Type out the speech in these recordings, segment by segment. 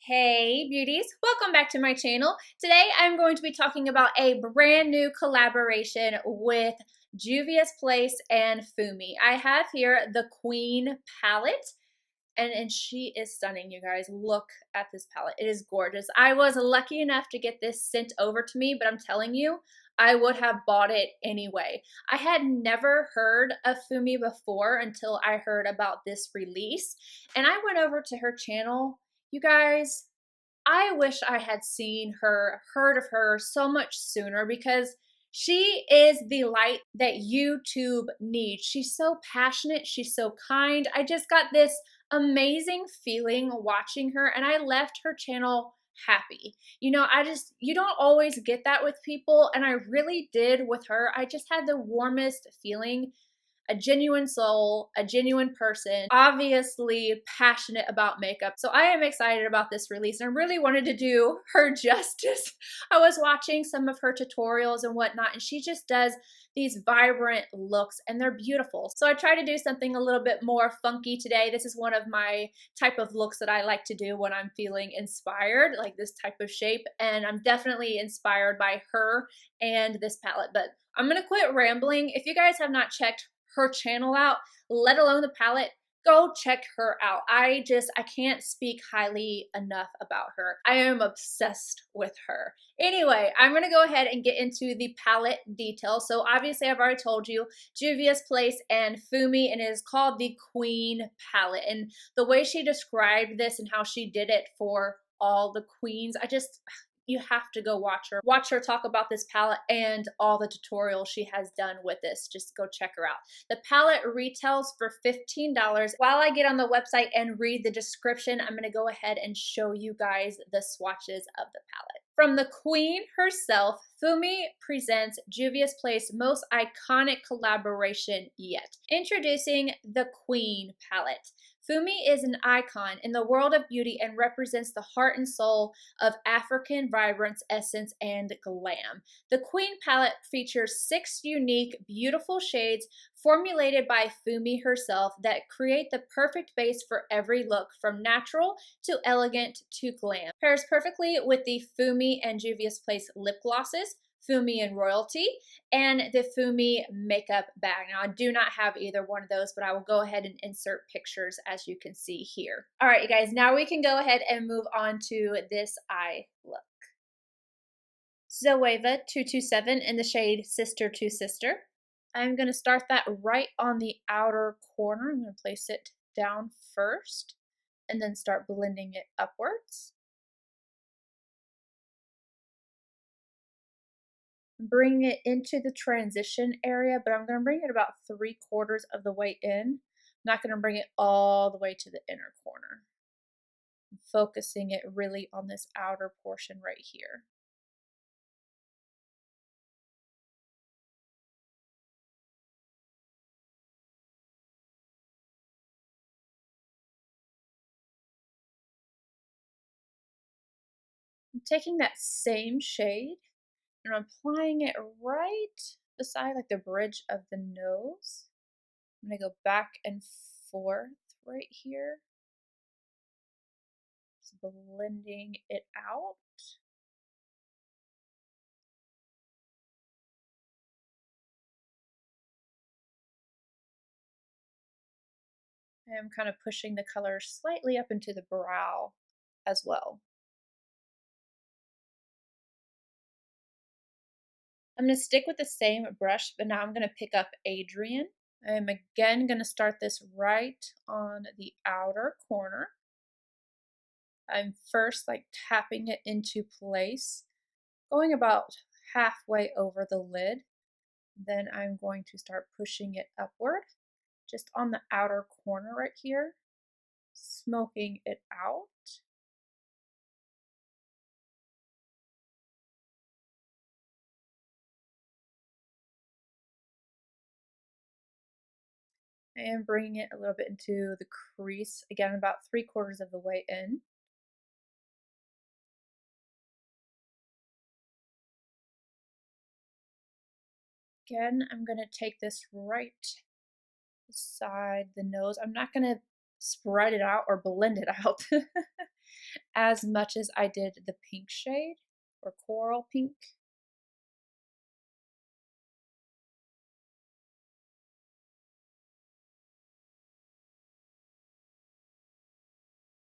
Hey beauties, welcome back to my channel. Today I'm going to be talking about a brand new collaboration with Juvia'S and Fumi. I have here the Queen palette and she is stunning, you guys. Look at this palette. It is gorgeous. I was lucky enough to get this sent over to me, but I'm telling you, I would have bought it anyway. I had never heard of Fumi before until I heard about this release, and I went over to her channel. You guys, I wish I had seen her, heard of her so much sooner, because she is the light that YouTube needs. She's so passionate. She's so kind. I just got this amazing feeling watching her, and I left her channel happy. You know, you don't always get that with people, and I really did with her. I just had the warmest feeling. A genuine soul, a genuine person, obviously passionate about makeup. So I am excited about this release, and I really wanted to do her justice. I was watching some of her tutorials and whatnot, and she just does these vibrant looks, and they're beautiful. So I try to do something a little bit more funky today. This is one of my type of looks that I like to do when I'm feeling inspired, like this type of shape, and I'm definitely inspired by her and this palette. But I'm gonna quit rambling. If you guys have not checked her channel out, let alone the palette, go check her out. I can't speak highly enough about her. I am obsessed with her. Anyway, I'm gonna go ahead and get into the palette details. So obviously I've already told you, Juvia'S and Fumi, and it is called the Queen palette. And the way she described this and how she did it for all the queens, you have to go watch her talk about this palette and all the tutorials she has done with this. Just go check her out. The palette retails for $15. While I get on the website and read the description, I'm going to go ahead and show you guys the swatches of the palette. From the queen herself, Fumi presents Juvia'S' most iconic collaboration yet. Introducing the Queen palette. Fumi is an icon in the world of beauty and represents the heart and soul of African vibrance, essence, and glam. The Queen palette features 6 unique, beautiful shades formulated by Fumi herself that create the perfect base for every look, from natural to elegant to glam. Pairs perfectly with the Fumi and Juvia'S lip glosses, Fumi and Royalty, and the Fumi makeup bag. Now, I do not have either one of those, but I will go ahead and insert pictures as you can see here. All right, you guys, now we can go ahead and move on to this eye look. Zoeva 227 in the shade Sister to Sister. I'm going to start that right on the outer corner. I'm going to place it down first and then start blending it upwards. Bring it into the transition area, but I'm going to bring it about 3/4 of the way in. I'm not going to bring it all the way to the inner corner. I'm focusing it really on this outer portion right here. I'm taking that same shade and I'm applying it right beside like the bridge of the nose. I'm going to go back and forth right here, just blending it out. I am kind of pushing the color slightly up into the brow as well. I'm going to stick with the same brush, but now I'm going to pick up Adrian. I'm again going to start this right on the outer corner. I'm first like tapping it into place, going about halfway over the lid. Then I'm going to start pushing it upward, just on the outer corner right here, smoking it out. And bringing it a little bit into the crease, again about 3/4 of the way in. Again, I'm going to take this right beside the nose. I'm not going to spread it out or blend it out. as much as I did the pink shade, or coral pink.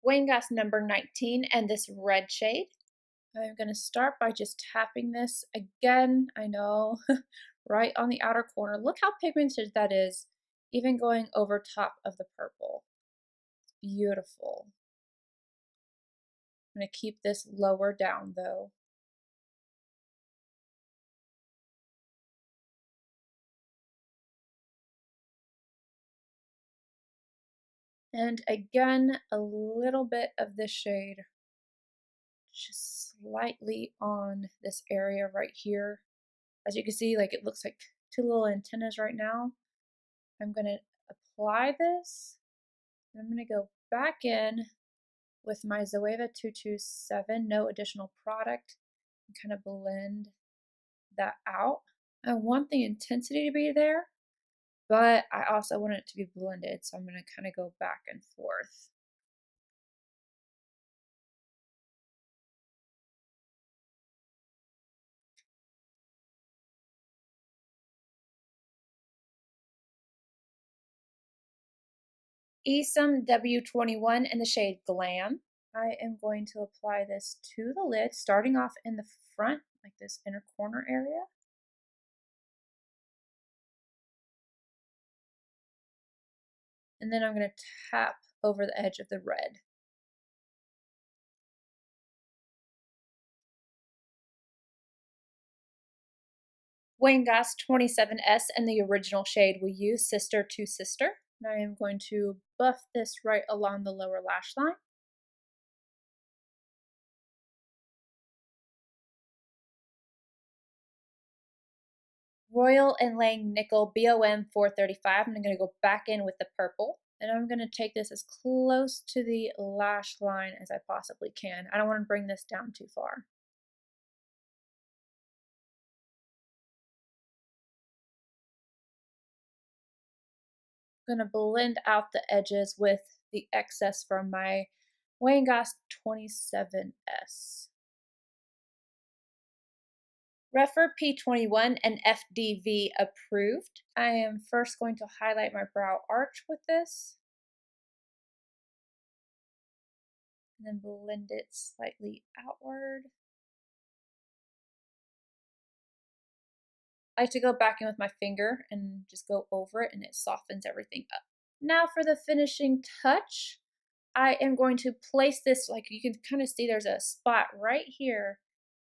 Juvia'S number 19 and this red shade. I'm going to start by just tapping this again, I know, right on the outer corner. Look how pigmented that is, even going over top of the purple. It's beautiful. I'm going to keep this lower down though. And again, a little bit of this shade, just slightly on this area right here. As you can see, like it looks like two little antennas right now. I'm going to apply this. And I'm going to go back in with my Zoeva 227, no additional product, and kind of blend that out. I want the intensity to be there, but I also want it to be blended, so I'm going to kind of go back and forth. Esum W21 in the shade Glam. I am going to apply this to the lid, starting off in the front, like this inner corner area. And then I'm going to tap over the edge of the red. Juvia'S 27S in the original shade we use, Sister to Sister. And I am going to buff this right along the lower lash line. Royal and Lang Nickel BOM 435. I'm going to go back in with the purple. And I'm going to take this as close to the lash line as I possibly can. I don't want to bring this down too far. I'm going to blend out the edges with the excess from my Juvia'S 27S. Refer P21 and FDV approved. I am first going to highlight my brow arch with this. And then blend it slightly outward. I like to go back in with my finger and just go over it, and it softens everything up. Now for the finishing touch, I am going to place this, like you can kind of see there's a spot right here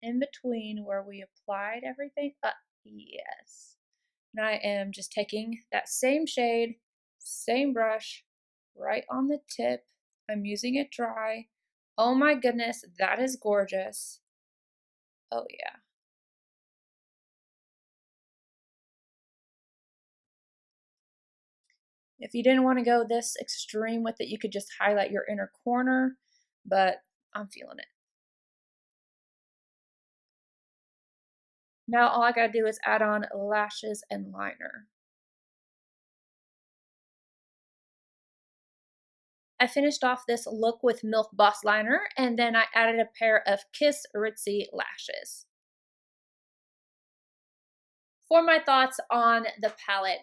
in between where we applied everything. Yes. And I am just taking that same shade, same brush, right on the tip. I'm using it dry. Oh my goodness, that is gorgeous. Oh yeah. If you didn't want to go this extreme with it, you could just highlight your inner corner, but I'm feeling it. Now all I gotta do is add on lashes and liner. I finished off this look with Milk Boss liner, and then I added a pair of Kiss Ritzy lashes. For my thoughts on the palette,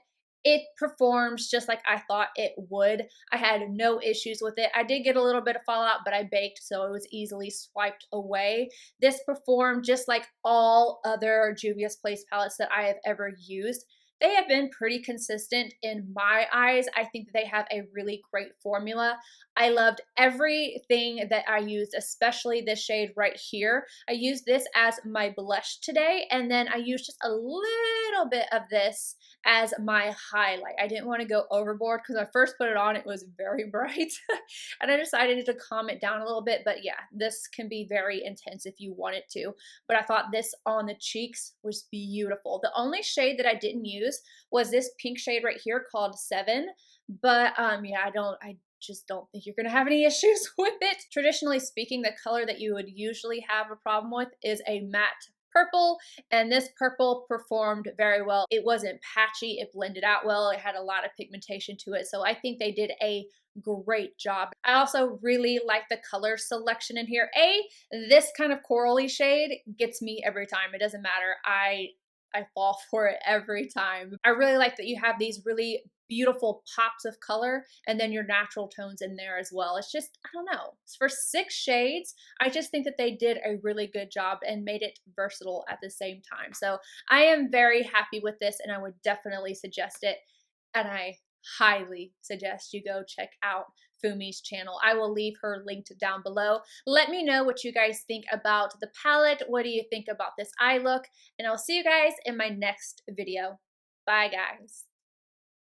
it performs just like I thought it would. I had no issues with it. I did get a little bit of fallout, but I baked, so it was easily swiped away. This performed just like all other Juvia's Place palettes that I have ever used. They have been pretty consistent in my eyes. I think that they have a really great formula. I loved everything that I used, especially this shade right here. I used this as my blush today, and then I used just a little bit of this as my highlight. I didn't want to go overboard because when I first put it on, it was very bright, and I decided to calm it down a little bit, but yeah, this can be very intense if you want it to, but I thought this on the cheeks was beautiful. The only shade that I didn't use was this pink shade right here called 7, but yeah, I just don't think you're gonna have any issues with it. Traditionally speaking, the color that you would usually have a problem with is a matte purple, and this purple performed very well. It wasn't patchy, it blended out well, it had a lot of pigmentation to it, so I think they did a great job. I also really like the color selection in here. This kind of corally shade gets me every time. It doesn't matter. I fall for it every time. I really like that you have these really beautiful pops of color and then your natural tones in there as well. It's just, I don't know. For 6 shades, I just think that they did a really good job and made it versatile at the same time. So I am very happy with this and I would definitely suggest it. And I highly suggest you go check out Fumi's channel. I will leave her linked down below. Let me know what you guys think about the palette. What do you think about this eye look? And I'll see you guys in my next video. Bye, guys.